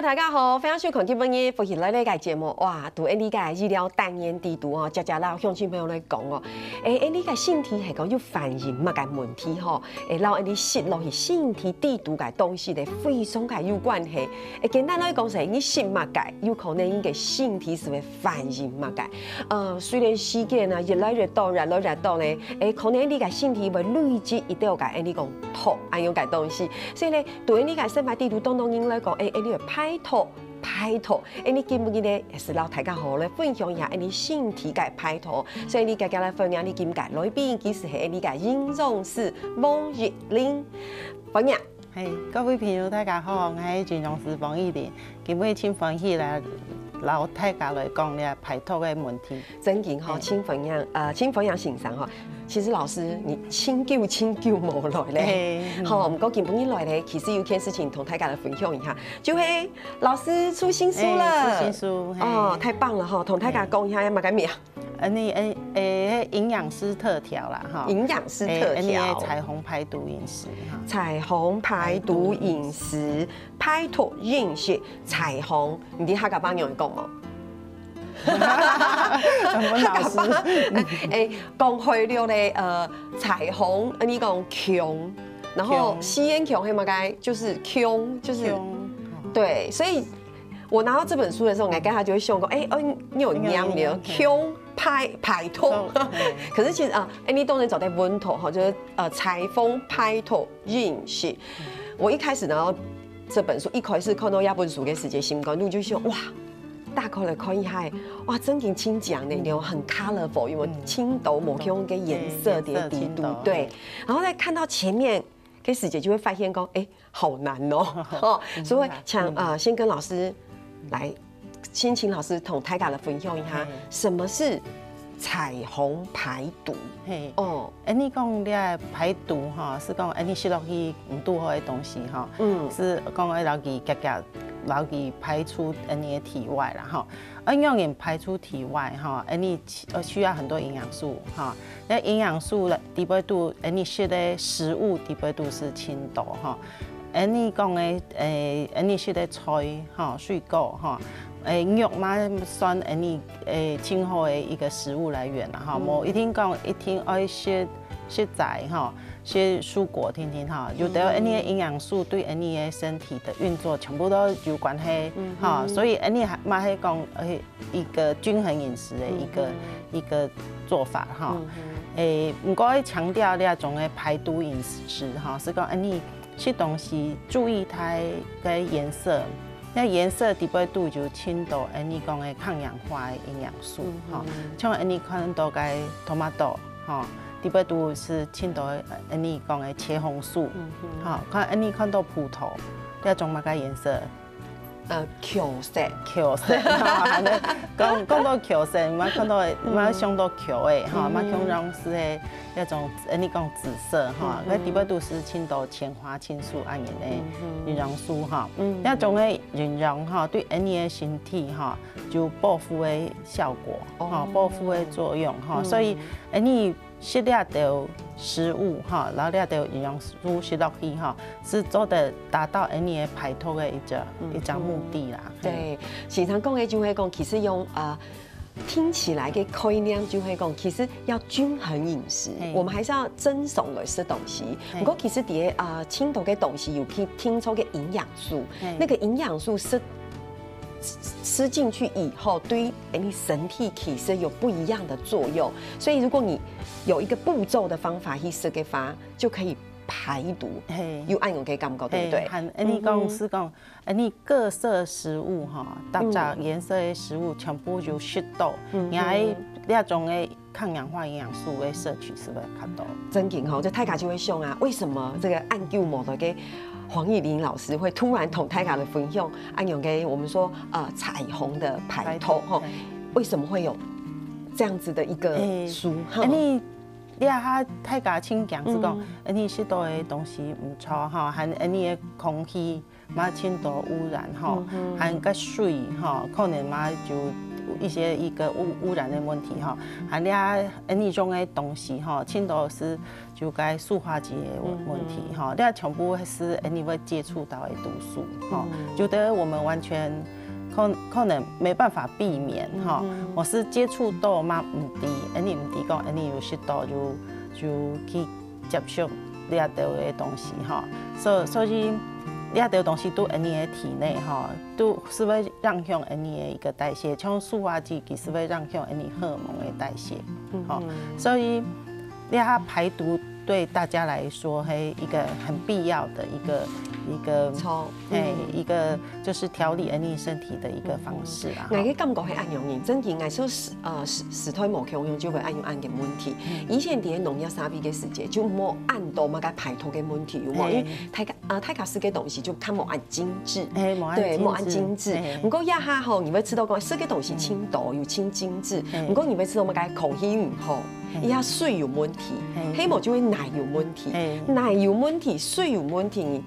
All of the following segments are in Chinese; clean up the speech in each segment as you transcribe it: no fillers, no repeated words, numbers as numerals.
大家好，非常喜欢今本日福喜来个节目，哇，对你个医疗单元制度哦，接着老乡亲朋友来讲哦，你个身体系讲有反应嘛个问题吼，老你食落去身体制度个东西咧，非常个有关系。简单来讲是，你食嘛个有可能你个身体是会反应嘛个。虽然时间啊越来越多，呢，可能你个身体会累积一定个你讲吐安样个东西，所以咧对你个生活制度当中来讲，你会排吐，你记不记得也是老大家好来分享一下你身体嘅排吐，所以你家来分享你今解来宾其实係你嘅营養師王玉玲，歡迎。各位朋友大家好，我係營養師王玉玲，今日真歡喜來老大家來講呢排吐嘅問題。真嘅嗬，請分享欣賞嗬。其實老師，你清久冇來咧，好，唔過今日來咧，其實有件事情同大家來分享一下，就係老師出新書了，出新書哦，太棒了哈，同大家講一下有乜嘅咩啊？營養師特調啦，哈，營養師特調，彩虹排毒飲食，彩虹排毒飲食，排毒飲食，彩虹，你啲客家幫用嚟講冇？我老師，講去了咧，彩虹，你講窮，然後吸煙窮係乜嘅？就是窮，就是對，所以我拿到這本書的時候，我跟他就會想講，你有娘的窮排吐，可是其實你都能找到溫度哈，就是彩虹排吐飲食。我一開始拿到這本書，一開始看到這本書嘅時節，心肝路就想哇。大概來看一下，哇，真挺清講的，那種很 colorful，有冇青豆某種嘅顏色的底度，對。然後再看到前面嘅時節，就會發現講，好難哦，所以想先跟老師來，先請老師同大家來分享一下，什麼是彩虹排毒？你講咧排毒哈，是講你食落去唔拄好嘅東西哈，是講會留佢留佢排出你的體外啦哈，讓人排出體外哈，你需要很多營養素哈，那營養素的低倍度，你食的食物低倍度是青豆哈，你講的你食的菜哈水果哈，肉嘛算你今後的一個食物來源啦哈，冇一定講一定愛食材哈。些蔬果天天哈，有的你的營養素對你的身體的運作全部都有關係哈，所以你還嘛係講一個均衡飲食的一個做法哈。唔過強調呢一種嘅排毒飲食哈，是講你食東西注意它嘅顏色，那顏色底部度就青豆你講嘅抗氧化的營養素哈，像你看到嘅 tomato 哈。底部度是青豆，你講嘅茄紅素，哈，你看到葡萄，呢一種乜嘅顏色？橋色，講到橋色，乜看到乜想到橋誒，哈，乜想讓是誒一種，你講紫色，哈，佢底部度是青豆前花青素安然嘅營養素，哈，一種嘅營養哈，對你嘅身體哈就保護嘅效果，哈，保護嘅作用，哈，所以你。食了到食物哈，然後了到營養素食落去哈，是做的達到你的排毒的一種目的啦。對，時常講嘅就係講，其實用聽起來嘅概念就係講，其實要均衡飲食，我們還是要蒸熟來食東西。不過其實啲青豆嘅東西有可以聽出嘅營養素，那個營養素是。吃進去以後，對你身體其實有不一樣的作用。所以如果你有一個步驟的方法去食嘅話，就可以排毒，有按用嘅感覺，對不對？你講是講，你各色食物哈，搭雜顏色嘅食物全部就食到，然後呢一種嘅抗氧化營養素嘅攝取是不是較多？真勁吼，就大家就會想啊，為什麼這個按究模的嘅？黃玉玲老師會突然同大家的分享，按用給我們說彩虹的排毒哈，為什麼會有这样子的一个书。你啊，太家请讲是讲，你许多的东西唔错哈，含你的空气嘛轻度污染哈，含个水哈，可能嘛就一个污染的问题哈，含你种的东西哈，轻度是就该塑化剂的问题哈，你全部是你会接触到的毒素哈，觉得我们完全。可能没办法避免哈，我是接触到嘛唔低，你唔低讲，你有许多就去接触你啊到的东西哈，所以你啊到东西都你的体内哈，都是会影响你的一个代谢，像塑化剂其实会影响你荷尔蒙的代谢，好，所以你啊排毒对大家来说是一个很必要的一个一个就是调理你身体的一个方式啊。我嘅感觉係按樣認真嘅，我說時推無強用就會按嘅問題。以前啲農業沙比嘅時節就冇按到嘛個排毒嘅問題，有冇？因為泰卡斯嘅東西就看冇按精緻，對，冇按精緻。不過亞哈吼，你會知道講，這個東西輕度又輕精緻。不過你會知道嘛個空氣運吼。伊下水有問題，黑毛就會奶有問題，奶有問題，水有問題，你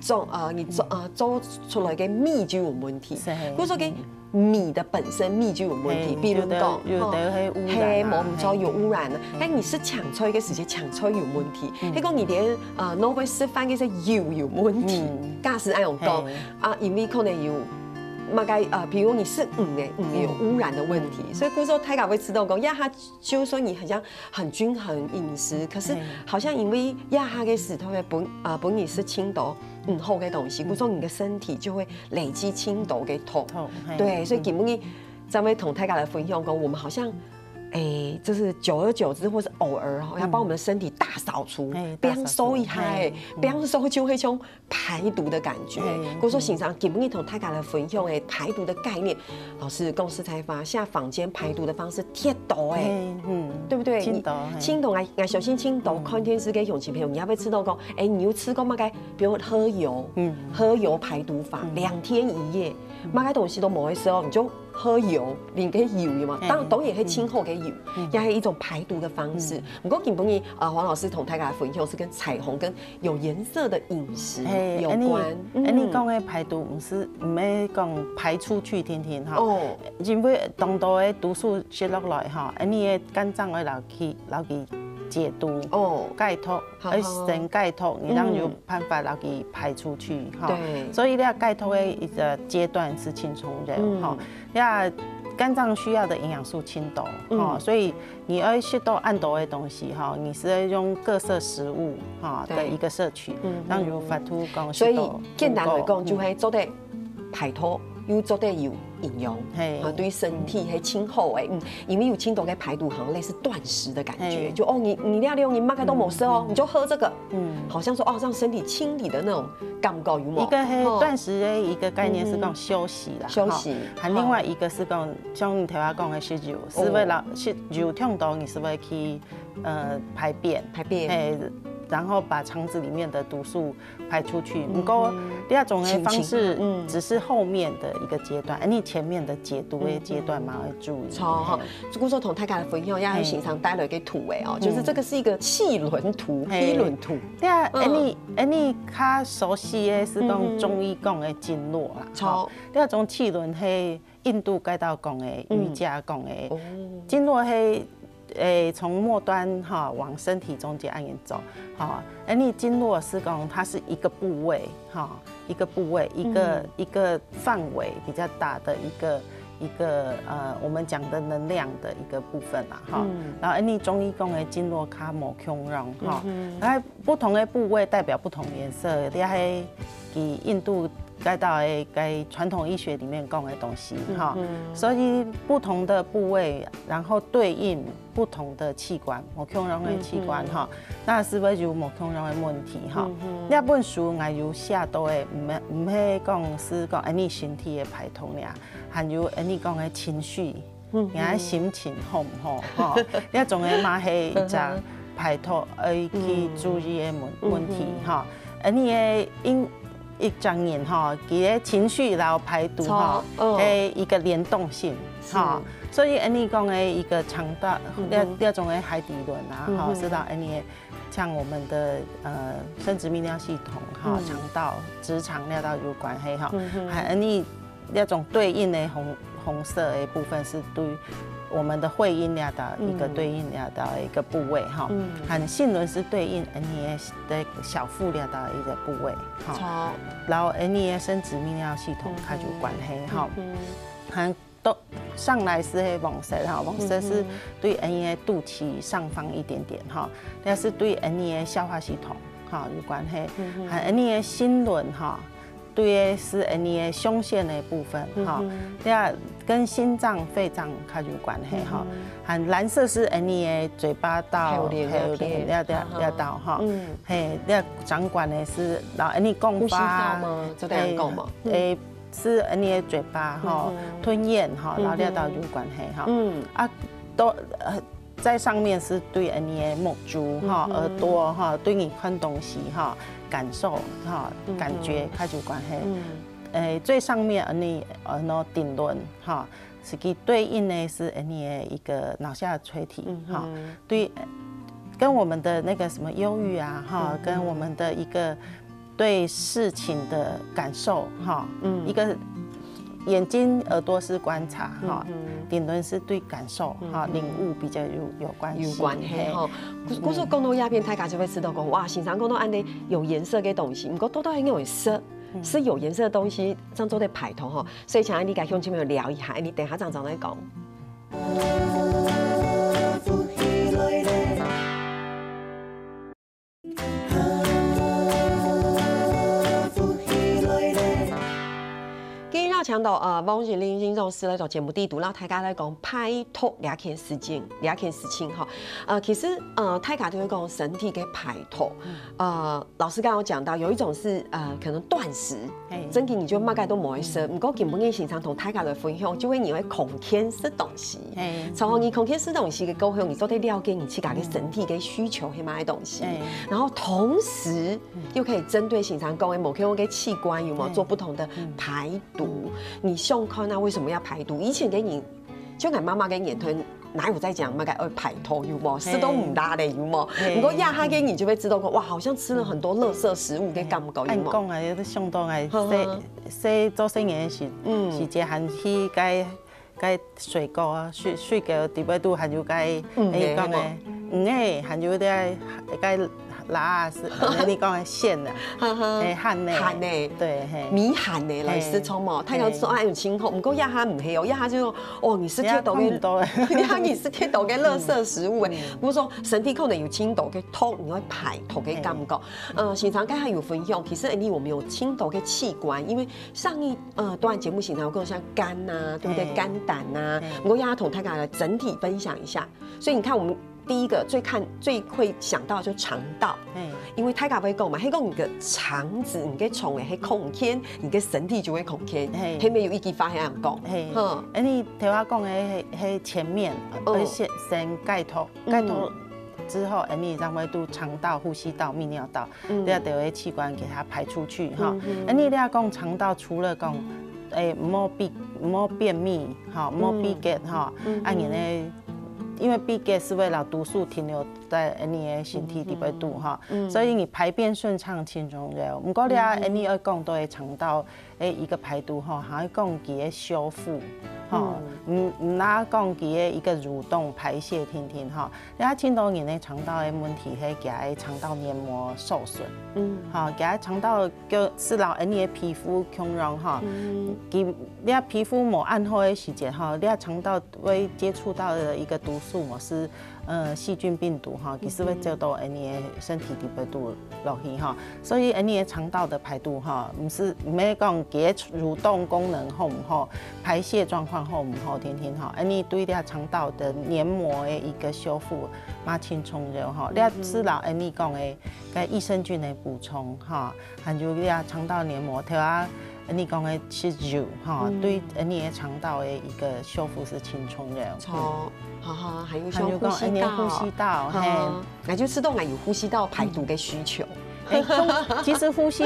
做出來嘅米就有問題。比如說嘅米的本身米就有問題，比如講，黑毛唔錯有污染啦，你是搶菜嘅時節搶菜有問題，迄講你連攞去食飯嘅時油有問題，假使按用講因為可能有。嘛该比如你是有污染的问题，所以古时候大家会知道讲，亚哈就说你好像很均衡饮食，可是好像因为亚哈嘅石头嘅本你是轻度好嘅东西，古时候你的身体就会累积轻度嘅痛，对，所以基本上咱们同大家来分享讲，我们好像。就是久而久之，或是偶尔要把我们的身体大扫除，不要收一下，不要收就会种排毒的感觉。我说欣赏基本同大家来分享排毒的概念。老师公司才发现坊间排毒的方式贴毒对不对？青毒我小心青毒，看电视给勇气朋友，你要不要知道讲？你有吃过嘛？该比如喝油，喝油排毒法，2天1夜，嘛该东西都冇的时候，你就。喝油，淋给油嘛，当然也是清后给油，也是一种排毒的方式。不过基本上，黄老师同大家分享是跟彩虹跟有颜色的饮食有关。你讲的排毒不是唔係講排出去天哈，因為當多的毒素吸落來哈，你的肝臟會留去解毒解脫，先解脫，你讓有辦法留去排出去哈。所以你要解脫的一個階段是輕鬆的哈。那肝臟需要的營養素輕度所以你要吸到按度的東西哈，你是要用各色食物的一個攝取，讓有法度講。所以簡單來講，就係做得排毒，又做得有營養，對身體係清好誒，因為有輕度嘅排毒，好像類似斷食的感覺，就你料理你擘開都冇事你就喝這個，好像說讓身體清理的那種感覺有冇？一個係斷食的一個概念是講休息啦，休息，還另外一個是講像你頭先講的吸油，是為了吸油痛到你是為去排便，然後把腸子裡面的毒素排出去。不過第二種的方式只是後面的一個階段，你前面的解毒的階段嘛要注意。錯哈，古時候同大家分享，要欣賞帶來嘅圖就是這個是一個氣輪圖、飛輪圖。對啊，你較熟悉的是講中醫講的經絡啦。錯。第二種氣輪係印度街道講的、瑜伽講的，經絡係。從末端往身體中間按沿走，你經絡是講它是一個部位，一個部位，一個範圍比較大的一個我們講的能量的一個部分啦，然後你中醫講的經絡較無強壯，然後不同的部位代表不同顏色，你係給印度。該到該傳統醫學裡面講的東西所以不同的部位，然後對應不同的器官，無強壯的器官那是不是有無強壯的問題那本書我有寫到的，唔係講是講你身體的排毒呀，還有你講的情緒，你心情好唔好那種的嘛係一個排毒要去注意的問題你的一整年哈，伊个情绪然后排毒哈，一个联动性哈。所以你讲的一个肠道，那种的海底轮啊，哈，是到你像我们的生殖泌尿系统哈，肠道、直肠尿道有关系哈，还你那种对应的红色的部分是对我们的会阴尿道一个对应尿道的一个部位哈，和性轮是对应你的小腹尿道的一个部位哈，然后你的生殖泌尿系统它就关系哈，和都上来是黑黄色哈，黄色是对你的肚脐上方一点点哈，那是对你的消化系统哈有关系，和你的心轮哈。对，是你的胸腺的部分哈，那跟心脏、肺脏它有关系哈。和蓝色是你的嘴巴道、尿道哈，嘿，那掌管的是然后你共发吗？这样讲嘛？是你的嘴巴哈，吞咽哈，然后尿道有关系哈。都在上面是对你的目珠哈、耳朵哈，对你看东西哈。感受哈，感觉它就关系。最上面你顶轮哈，是给对应的是你的一个脑下垂体哈，对，跟我们的那个什么忧郁啊哈，跟我们的一个对事情的感受哈，一个眼睛、耳朵是观察哈，顶轮是对感受哈、领悟比较有关系。有关系哈。我说讲到鸦片，大家就会知道讲哇，经常讲到安尼有颜色的东西，不过多到应该有色，是有颜色的东西，这样做在排头哈。所以想你跟乡亲们聊一下，你等下这样来讲。强到王俊林金总师来做节目地图，然后大家来讲排毒两件事情哈。其实大家都会讲身体给排毒。老师刚刚有讲到，有一种是可能断食，真嘅你就大概都冇会食，不过根本嘅现场同大家来分享，就会你会空天吃东西。从你空天吃东西嘅沟通，你做得了解你自家嘅身体嘅需求係乜嘢东西，然后同时又可以针对现场讲嘅某些嘅器官有没有做不同的排毒。你胸口那为什么要排毒？以前给你，就俺妈妈给你吞，哪有在讲那个排毒有冇？是都唔大的有冇？如果压下给你就会知道哇，好像吃了很多垃圾食物，给感觉有冇？按讲啊，有啲相当啊，洗做生意是一含去该水果啊，水果特别都含有该你讲的含有啲该。辣是你讲的馅的，汗呢，对，米汗呢来食葱嘛。他有说哎有清口，不过压哈唔系哦，压哈就哦你是贴到嘅，你是贴到嘅垃圾食物诶。不过说身体可能有清毒嘅痛，你会排毒嘅感觉。现场刚才有分享，其实我们有清毒嘅器官，因为上一段节目现场有更像肝呐，对不对？肝胆呐，不过压同大家来整体分享一下。所以你看我们。第一个最会想到就肠道，因为太家会讲嘛，迄个你的肠子，你嘅肠诶，迄空间，你嘅身体就会空间，迄边有一句话系咁讲，你听我讲诶，迄前面，先盖头之后，你让会都肠道、呼吸道、泌尿道，你要得有器官给它排出去哈。你要讲肠道，除了讲，唔好便秘，哈，唔好闭结哈，按你呢。因为闭结是为了毒素停留在你的身体里边度哈，所以你排便顺畅、轻松了。不过你要讲到肠道一个排毒哈，还要讲佢的修复哈，唔拿讲佢的一个蠕动排泄停哈。你睇青岛人的肠道的问题係佢肠道黏膜受损，哈，佢肠道使到你的皮肤强韧哈，佢你皮肤冇按好的时节哈，你肠道会接触到的一个毒素嘛是细菌病毒哈，其实会走到你的身体里边度落去哈，所以你的肠道的排毒哈，唔係講佢蠕動功能好唔好，排泄狀況好唔好，天哈，你對你腸道的黏膜的一個修復，蠻輕鬆咗哈，你知道你講的個益生菌的補充哈，還有你腸道黏膜，睇下。你講嘅吃肉哈，對你的腸道的一個修復是輕鬆嘅。錯，還有像呼吸道，那就吃到有呼吸道排毒嘅需求。其实呼吸，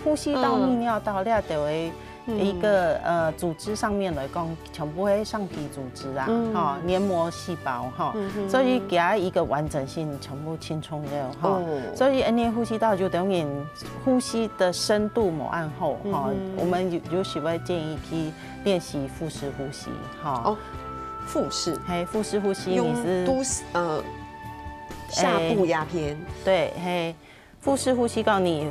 呼吸道、泌尿道，就会一个组织上面来讲，全部会上皮组织啊，哈，黏膜细胞哈，所以给它一个完整性，全部清充了哈。所以你呼吸道就等于呼吸的深度某按后哈，我们有时会建议去练习腹式呼吸哈。哦，腹式，腹式呼吸你是下部压偏，对，腹式呼吸告你，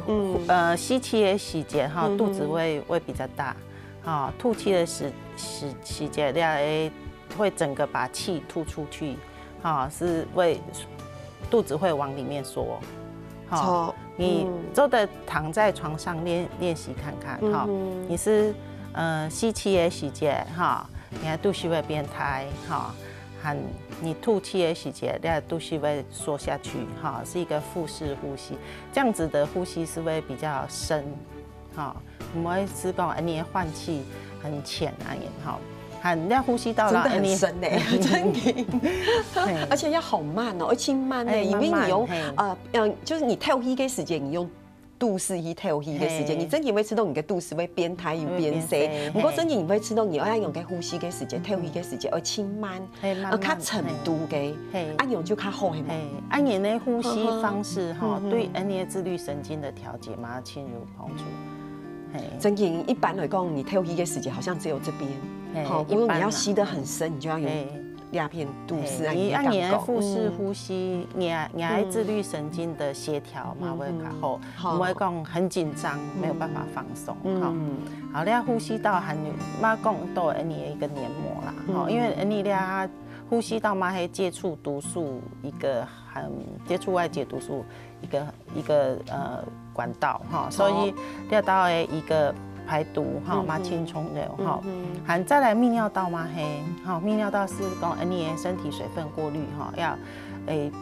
吸气的时节哈，肚子会比较大，哈，吐气的时节，会整个把气吐出去，哈，是肚子会往里面缩，好，你做的躺在床上练习看看，哈，你是吸气的时节哈，你看肚脐会变开，哈。和你吐气的时节，你的肚脐会缩下去，哈，是一个腹式呼吸。这样子的呼吸是会比较深，哈，我们会是讲你的换气很浅啊，也好，你要呼吸到真的很深嘞，真的，而且要好慢哦，而且慢嘞，因为你用就是你透气的时间，你用。肚式去透气的时间，你真的会吃到你的肚式会边抬又边塞。不过真的你会吃到你要用个呼吸的时间、透气的时间，而轻慢，较程度嘅，按用就较好系嘛。按你的呼吸方式哈，对你的自律神经的调节嘛，轻柔帮助。真的，一般来讲，你透气的时间好像只有这边，好，如果你要吸得很深，你就要用。鸦片肚式啊，你按你的腹式呼吸，你自律神经的协调嘛会较好，唔会讲很紧张，没有办法放松。好，你要呼吸道含嘛讲都有你的一个黏膜啦，因为你俩呼吸道嘛会接触毒素一个接触外界毒素一个管道哈，所以尿道的一个。排毒哈，嘛清充的哈，还再来泌尿道嘛嘿，好，泌尿道是讲你的身体水分过滤哈，要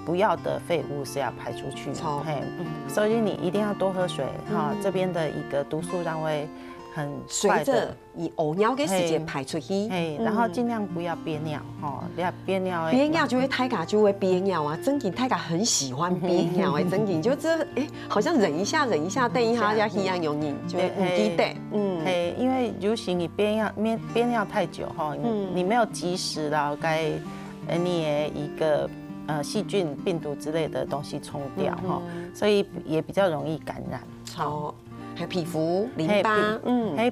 不要的废物是要排出去，嘿，所以你一定要多喝水哈，这边的一个毒素让会很快的以呕尿的时间排出去，然后尽量不要憋尿哈，不要憋尿，憋尿就会太嘎就会憋尿啊，真的太嘎很喜欢憋尿哎，真的就这好像忍一下，等一下要吸氧用瘾，就会唔记得，因为尤其你憋尿太久哈，你没有及时了该你的一个细菌、病毒之类的东西冲掉哈，所以也比较容易感染。好。还有皮肤、淋巴，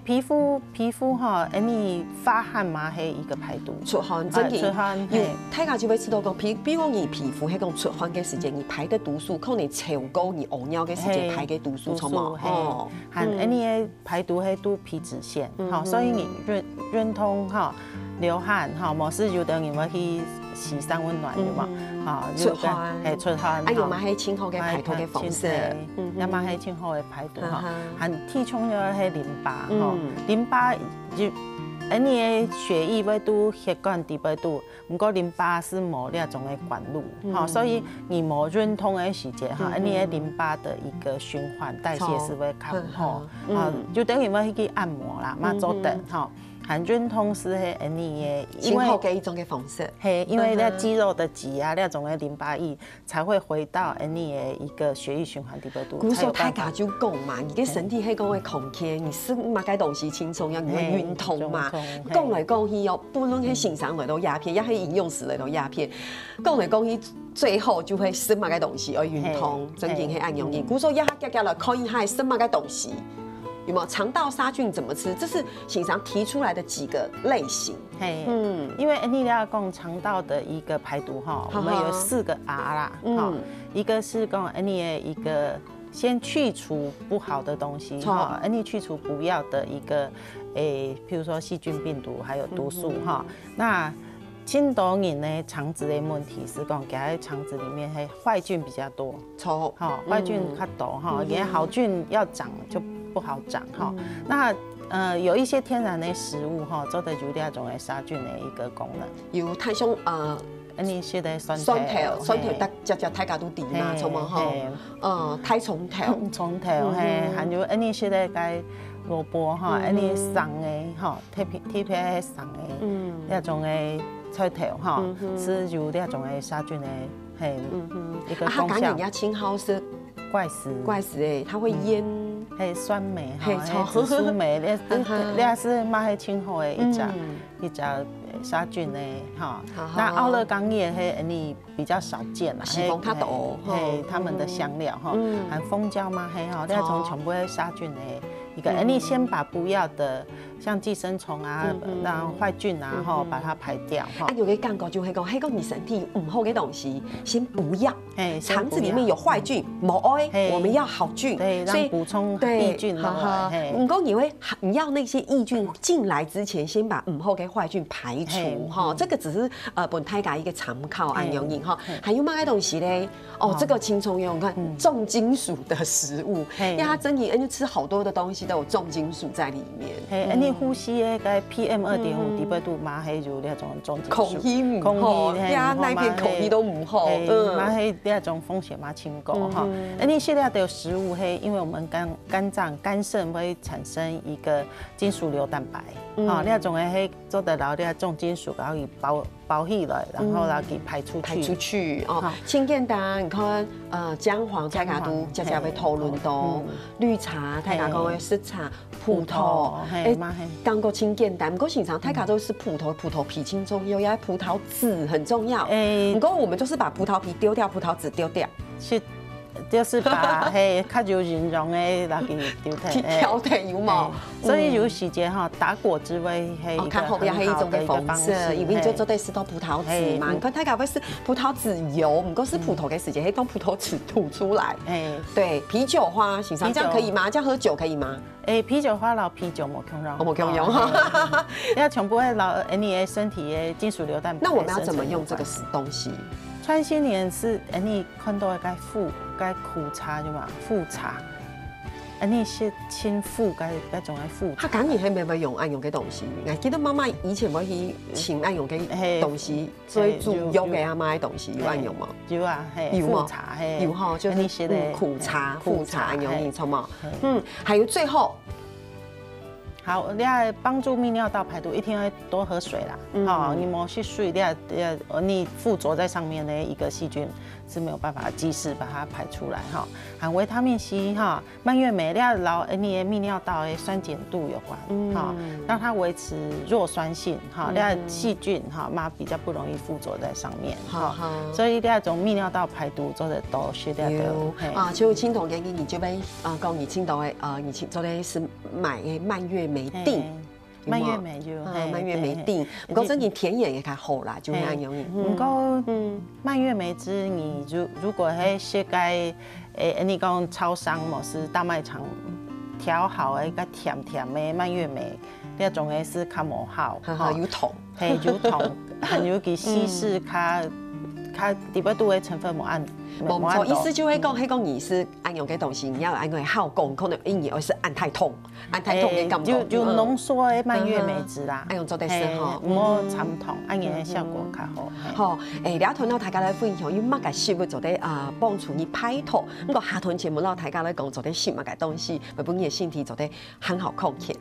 皮肤哈，你发汗嘛，还一个排毒，出汗，真的，有大家就会知道讲，比如你皮肤迄种出汗的时间，你排的毒素，可能超过你呕尿的时间排的毒素，错嘛？哦，你的排毒迄都皮脂腺，好，所以你润通哈。流汗哈，冇事就等于要去洗三温暖，对嘛？哈，出汗，出汗，啊，用嘛迄清好嘅排毒嘅方式，要嘛迄清好嘅排毒哈，含填充咗迄淋巴哈，淋巴就你嘅血液要拄血管底要拄，不过淋巴是冇那种嘅管路，哈，所以你冇润通嘅时节哈，你嘅淋巴的一个循环代谢是会较好，啊，就等于要去按摩啦，嘛做等哈。含润通是你的，因为一种的方式，因为那肌肉的挤压，那种的淋巴液才会回到你的一个血液循环底部度。古时候太家就讲嘛，你的身体迄个会空气，你吃嘛该东西轻松，要你会运通嘛。讲来讲去哦，不论是欣赏来都鸦片，也是饮用时来都鸦片。讲来讲去，最后就会吃嘛该东西而运通，真正是按用瘾。古时候也夹夹了，可以还吃嘛该东西。有没有肠道杀菌怎么吃？这是欣赏提出来的几个类型。因为你要讲肠道的一个排毒哈，我们有4个 R 啦，一个是讲你的一个先去除不好的东西哈，你去除不要的一个譬如说细菌、病毒还有毒素哈。那很多人呢肠子的问题是讲，在肠子里面坏菌比较多，坏菌较多哈，也好菌要长就不好长哈。那有一些天然的食物哈，做的有那种的杀菌的一个功能。有太像你说的酸头，食太家都甜嘛，错嘛哈。太葱头，葱头嘿，还有你说的该萝卜哈，你送的哈，特别送的那种的菜头哈，是有那种的杀菌的一个功效。人家青蒿是怪石，怪石哎，它会腌，嘿酸梅嘿哈，紫苏梅，你也是买迄清好的一只杀菌的哈。那奥勒冈叶嘿，你比较少见啦，西风它多，嘿，他们的香料哈，含蜂胶嘛嘿哈，你要从全部会杀菌的一个，你先把不要的像寄生虫啊，然后坏菌啊，哈，把它排掉哈。有个感觉就会讲，嘿，讲你身体唔好的东西，先不要。肠子里面有坏菌，冇爱，我们要好菌，对，让补充益菌哈。唔过你要那些益菌进来之前，先把唔好的坏菌排除哈。这个只是本胎家一个参考按用饮哈。还有嘛个东西嘞？哦，这个青葱油，你看重金属的食物，因为它整体就吃好多的东西都有重金属在里面。你呼吸的个 PM2.5低度嘛，迄就那种重金属。空气唔好，呀那边空气都唔好。嘛迄那种风险嘛轻高哈。你现在的食物嘿，因为我们肝脏、肝肾会产生一个金属硫蛋白，哦，那种的嘿做得到那重金属，然后给包起来，然后给排出去哦。清简单，你看姜黄、太卡都加加被讨论到，绿茶、太卡讲的湿茶、葡萄，刚过清简单，不过平常太卡都是葡萄皮轻重要，要葡萄籽很重要。不过我们就是把葡萄皮丢掉，葡萄籽丢掉。就是把嘿较有形容的那个丢掉，挑剔有冇？所以有时间哈打果汁会嘿一个很好的一个方式，因为就做对是到葡萄籽嘛，你看它搞不是葡萄籽油，不过是葡萄的时间，嘿当葡萄籽吐出来。对，啤酒花，欣赏这样可以吗？这样喝酒可以吗？啤酒花老啤酒冇用，我冇用哈。要全部会老你的身体的金属硫蛋白。那我们要怎么用这个东西？川新年是你看到该苦茶就嘛复茶，你是亲复该种来复。他讲你还没用按用嘅东西，我记得妈妈以前会去请按用嘅东西，所以煮药给阿妈的东西有按用吗？有啊，复茶有哈，就是苦茶、复茶按用，你错吗？还有最后。好，你要帮助泌尿道排毒，一天要多喝水啦。好，你没去水，你附着在上面的一个细菌是没有办法及时把它排出来哈。含维他命 C 哈，蔓越莓，你要劳你的泌尿道的酸碱度有关哈，让它维持弱酸性哈，你要细菌哈嘛比较不容易附着在上面哈。所以你要从泌尿道排毒做得多些的啊，就青铜给你就被讲你青岛的你做的是买蔓越莓锭。蔓越莓就蔓越莓锭，不过真你甜也较好啦，就按用。不过蔓越莓汁，你如果喺世界你讲超商或是大卖场调好的个甜的蔓越莓，那种的是较无好，有糖，有糖，含有其稀释较底部度的成分无按。冇错，意思就会讲你是按用嘅东西，你要按用好讲，可能因为是按太痛嘅感觉，就浓缩的蔓越莓汁啦，按用做得是吼，唔好参痛，按用的效果较好。好，了头呢大家来分享，有乜嘅食物做得帮助你排毒，咁个下堂节目呢大家来讲做得食乜嘅东西，咪帮你嘅身体做得很好控制。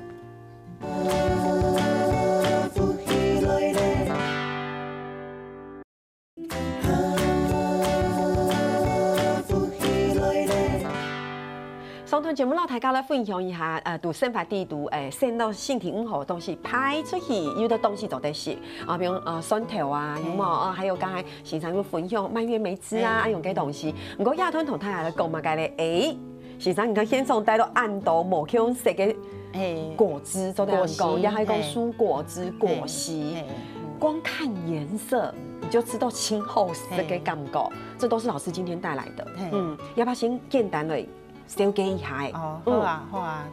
上堂节目，让大家来分享一下，读生发地读，渗到身体好的东西排出去，有的东西做得是啊，比如蒜头啊，有冇还有刚才先生有分享蔓越莓汁啊，用嘅东西。不过亚团同大家来讲嘛，嘅咧，先生你看先生带到暗道无去用食嘅果汁，做得讲，也系讲蔬果汁、果昔，光看颜色你就知道青厚色嘅感觉，这都是老师今天带来的。要不要先简单的？小给一下好啊。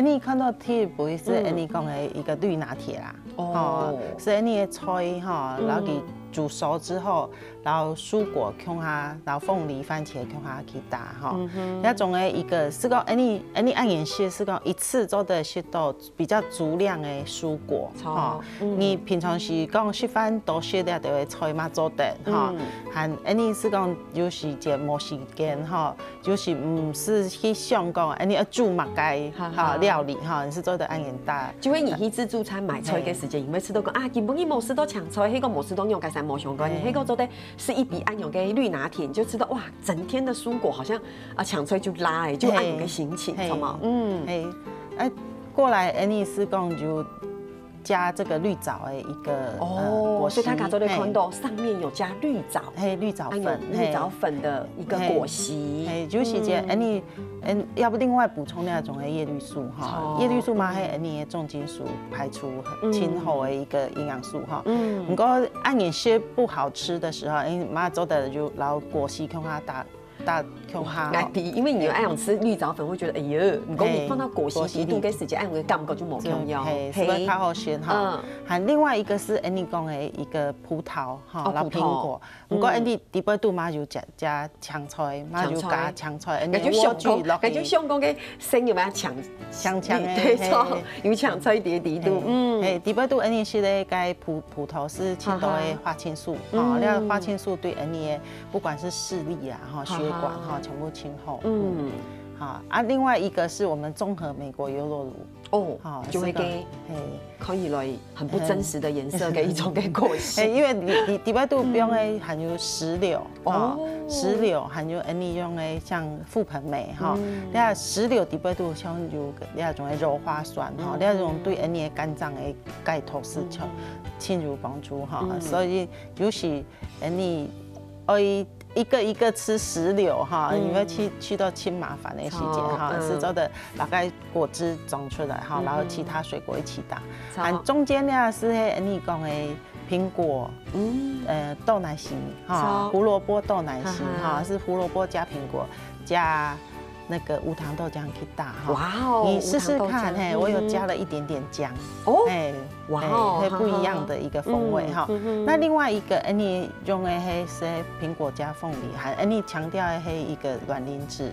你看到第一步是你讲的一个绿拿铁啦，是你的菜哈，然后给煮熟之后，然后蔬果放下，然后凤梨、番茄放下去打哈。那种的一个是讲你按眼线是讲一次做的是到比较足量的蔬果哈。你平常是讲食饭多些的就会菜嘛做的哈，还你是讲有时间没时间哈，就是唔是去想讲你要煮乜该哈料理哈，你是做的按眼大。就会你去自助餐买菜的时间，你每次都讲啊，根本你冇事都抢菜，迄个冇事都用该三没想过，你黑个做的是一笔按用给绿拿铁，你就知道哇，整天的蔬果好像抢出来就拉哎，就按用个心情，好吗？过来，Annie 是讲就加这个绿藻的一个果所以他卡做的看到上面有加绿藻，绿藻粉，绿藻粉的一个果昔，就是这 Annie，要不另外补充那种的叶绿素哈，叶绿素嘛，还 Annie 的重金属排除亲后的一个营养素哈。不过按有些不好吃的时候，妈做的就然后果昔看它大用它，因为你爱想吃绿藻粉，会觉得哎呀，如果你放到果昔度给时间，按个感觉就冇重要，是不是较好选哈？还另外一个是 Annie 讲的一个葡萄哈，然后苹果。不过 Annie 第八度嘛就加香菜，嘛就加香菜。感觉香港，感觉香港嘅生有咩香对错，有香菜叠度。第八度 Annie 是咧该葡萄是青岛的花青素，哈，那花青素对 Annie 不管是视力啊，哈，血管哈，全部清后。好啊，另外一个是我们综合美国优酪乳就会给可以来很不真实的颜色给一种给果昔，因为你第八度不用的含有石榴石榴含有你用的像覆盆梅哈，那石榴第八度像有那种的柔花酸哈，那种对你的肝脏的钙透是侵入帮助哈，所以尤其你一个一个吃石榴哈，你会去到亲麻烦的时间哈，四周的大概果汁装出来哈，然后其他水果一起打，中间呢是你讲的苹果，豆奶昔哈，胡萝卜豆奶昔哈，是胡萝卜加苹果加那个无糖豆浆去打哈，哇哦，你试试看我有加了一点点姜哇哦，会不一样的一个风味哈。那另外一个你用的是苹果加凤梨，还你强调的一个软磷脂，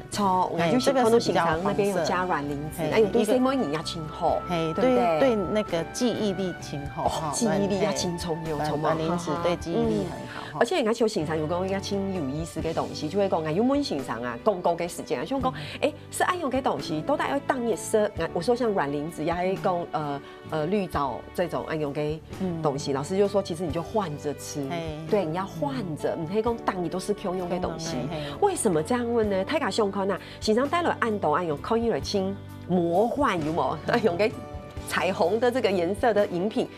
这个是比较那边有加软磷脂，对什么营养清厚，对那个记忆力清厚，记忆力要轻松有软磷脂对记忆力很好。而且人家像现场有讲，人家清有意思的东西，就会讲有没现场啊，公共的时间啊，像讲是爱用的东西，都得要当也是，我说像软磷脂，也还讲绿藻这种爱用的东西，老师就说，其实你就换着吃，对，你要换着，你可以讲当你都是可以用的东西。为什么这样问呢？太卡胸口呐，现场带了按豆按用可以来清魔幻有冇？爱用的彩虹的这个颜色的饮品。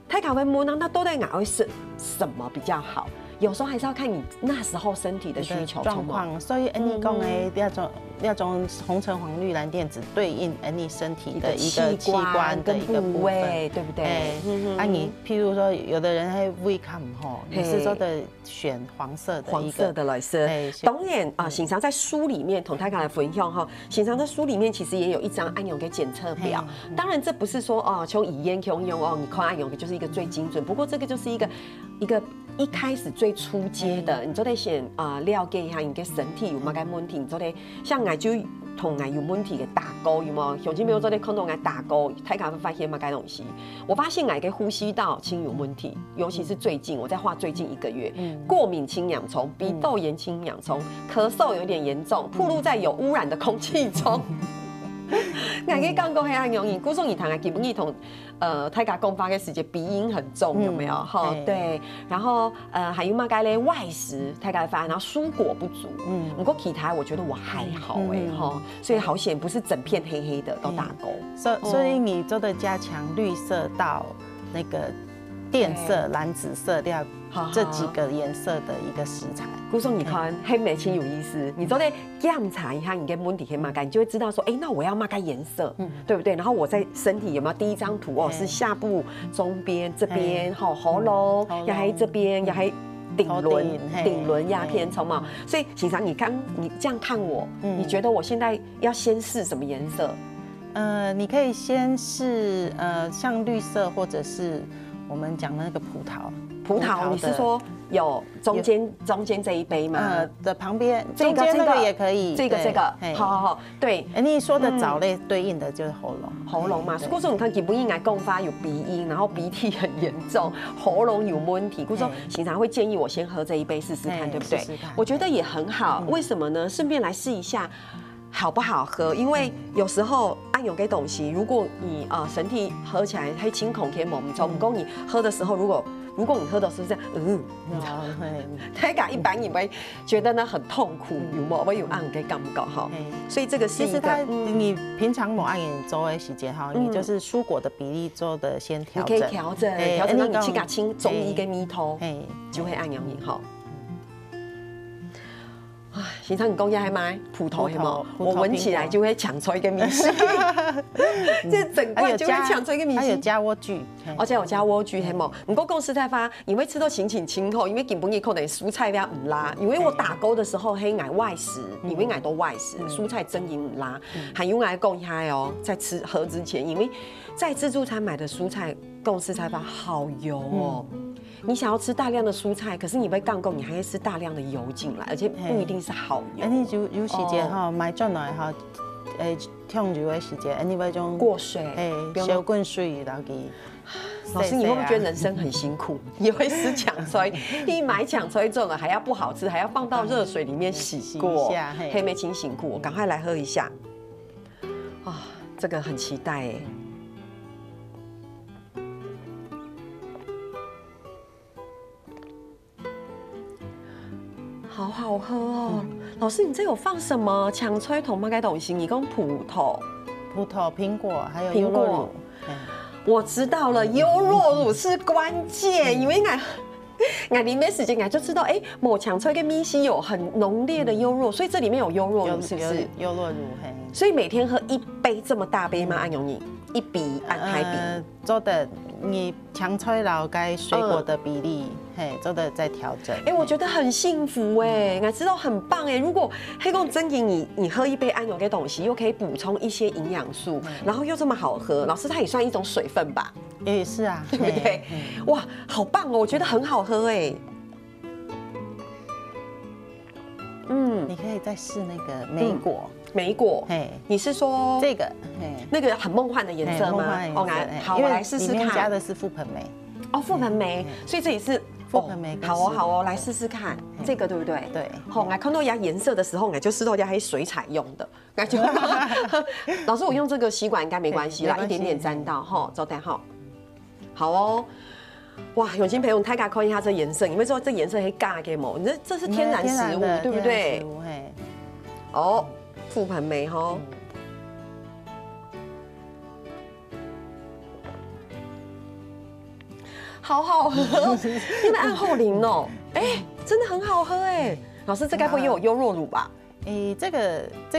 太卡会摸呢，那都在哪会是什么比较好？有时候还是要看你那时候身体的需求状况。所以你讲的那种红橙黄绿蓝靛紫对应你身体的一个器官的一个部分，对不对？你譬如说有的人会胃看吼，你是说的选黄色的来色。当然啊，现场在书里面同大家来分享哈，现场在书里面其实也有一张按用的检测表。当然这不是说从以烟用你看按用的就是一个最精准，不过这个就是一个一开始最初阶的，你就得先了解一下你的身体有乜嘅问题，你就得像我就同我有问题嘅打勾有冇？像今没有做得看到我打勾，大家会发现乜嘅东西？我发现我嘅呼吸道轻有问题，尤其是最近我在画最近1个月，过敏青氧虫、鼻窦炎青氧虫、咳嗽有点严重，暴露在有污染的空气中。我嘅讲过系很容易，古种以堂啊，基本上同大家讲话嘅时节鼻音很重，有没有？哈，对。然后还有嘛该咧外食，大家发现，然后蔬果不足。不过其他我觉得我还好哈，所以好险不是整片黑黑的都打勾。所以你做的加强绿色到那个靛色、蓝紫色调这几个颜色的一个食材。古总你看黑美清有意思，你都得检查一下你跟问题可以嘛干，你就会知道说，那我要嘛干颜色，对不对？然后我在身体有没有第一张图是下部、中边这边，喉咙，也还这边，也还顶轮鸦片虫嘛。所以经常你这样看我，你觉得我现在要先试什么颜色？你可以先试像绿色或者是我们讲的那个葡萄，你是说有中间这一杯吗？的旁边，中间那个也可以。这个，好，对。你说的藻类对应的就是喉咙嘛。故说你看，基本应该共发有鼻音，然后鼻涕很严重，喉咙有问题。故说经常会建议我先喝这一杯试试看，对不对？我觉得也很好。为什么呢？顺便来试一下。好不好喝？因为有时候按有给东西，如果你身体喝起来黑清孔天猛，从不过你喝的时候如果如果你喝的是这样，太咖一般你会觉得呢很痛苦，有冇？我有按给感觉哈。所以这个是其实它你平常某按眼周的时间哈，你就是蔬果的比例做的先调整，你可以调整那你去甲清中医跟米头，就会按阳饮哈。啊，平常你讲也还买葡萄，我闻起来就会抢出一个米线，这整罐就会抢出一个米线。还有加莴苣，而且有加莴苣，嘿冇。不过讲实在话，你会吃到清口，因为根本也可能蔬菜比较唔辣。因为我打勾的时候，黑矮外食，因为矮都外食，蔬菜真也唔辣。还用来讲嗨哦，在喝之前，因为在自助餐买的蔬菜，讲实在话好油哦。你想要吃大量的蔬菜，可是你被杠够，你还会吃大量的油进来，而且不一定是好油。你有时间哈买转来哈，烫油的时间，你要种过水，小滚水然后给。老师，你会不会觉得人生很辛苦？也会吃抢炊，一买抢炊做了还要不好吃，还要放到热水里面洗过，黑莓清醒过，我赶快来喝一下。啊，这个很期待哎。好好喝哦，老师，你这有放什么？抢炊同乜嘅东西？你讲葡萄、苹果，还有优酪乳。我知道了，优酪乳是关键，因为俺里面时间就知道，某抢炊跟米西有很浓烈的优酪，所以这里面有优酪乳，是不是？优酪乳，所以每天喝1杯这么大杯吗？按容易1比按台比做的。你抢炊老该水果的比例，做的在调整。我觉得很幸福我知道很棒如果黑公真给你喝1杯安油的东西，又可以补充一些营养素，然后又这么好喝，老师它也算一种水分吧？也是啊，对不对？哇，好棒哦！我觉得很好喝你可以再试那个莓果，你是说这个，那个很梦幻的颜色吗？好，我来试试看。里面加的是覆盆莓，覆盆莓，所以这里是覆盆莓。好哦，来试试看这个对不对？对。好，我看到它颜色的时候，我就知道它是水彩用的。老师，我用这个吸管应该没关系啦，一点点沾到哈，走等哈。好哦。哇，永金培勇太敢看一下这颜色，你会知道这颜色很尬嘅嘛？你这是天然食物，对不对？哦，覆盆莓哈。好好喝，因为按后淋哦，真的很好喝老师，这该不会也有优酪乳吧？这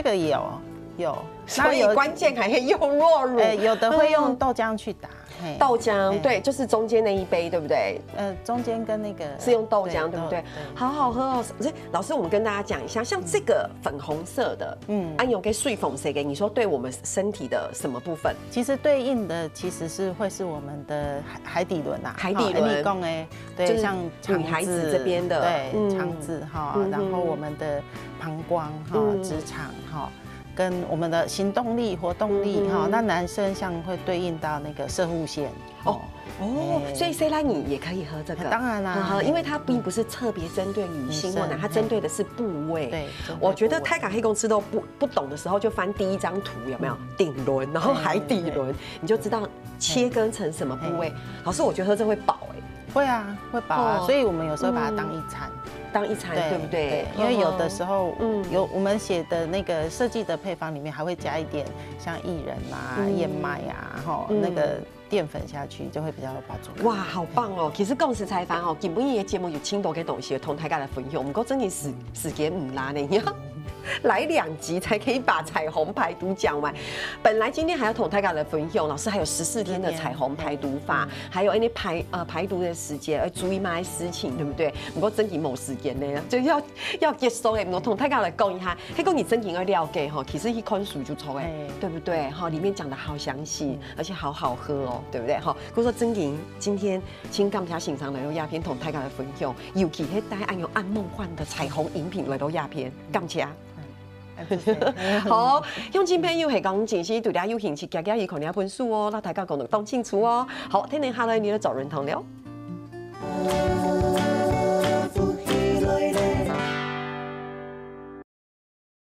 个也有，所以关键还是优酪乳。有的会用豆浆去打。豆浆对，就是中间那1杯，对不对？中间跟那个是用豆浆，对不对？好好喝哦！老师，我们跟大家讲一下，像这个粉红色的，安有给水粉谁给你说对我们身体的什么部分？其实对应的其实是会是我们的海底轮呐，海底轮。你讲对，像女孩子这边的，对，肠子哈，然后我们的膀胱哈，直肠哈。跟我们的行动力、活动力哈，那男生像会对应到那个射护腺所以 C 拉你也可以喝这个，当然啦，因为它并不是特别针对女性或男，它针对的是部位。对，我觉得泰港黑公司都不懂的时候，就翻第1张图有没有顶轮，然后海底轮，你就知道切割成什么部位。老师，我觉得喝这会饱会啊，会饱啊，所以我们有时候把它当一餐。对不对？因为有的时候，有我们写的那个设计的配方里面还会加一点像薏仁啊、燕麦啊，那个淀粉下去就会比较有帮助。哇，好棒哦！其实讲实在话根本伊的节目有轻多嘅东西同大家来分享，不过真的时间唔拉呢，来2集才可以把彩虹排毒讲完。本来今天还要同大家来分享，老师还有14天的彩虹排毒法，还有排毒的时间，要注意买事情，对不对？不过真的冇时间呢，就要结束的，我同大家来讲一下，迄个你真的要了解其实一看书就错对不对？里面讲的好详细，而且好好喝哦，对不对？我说真的，今天请感谢欣赏来到鸦片同大家来分享，尤其迄带按用按梦幻的彩虹饮品来到鸦片，感谢。好，乡亲朋友係講前時對你有興趣，家家要看你一本書哦，那大家講得當清楚哦。好，聽聽下來你的找人堂聊。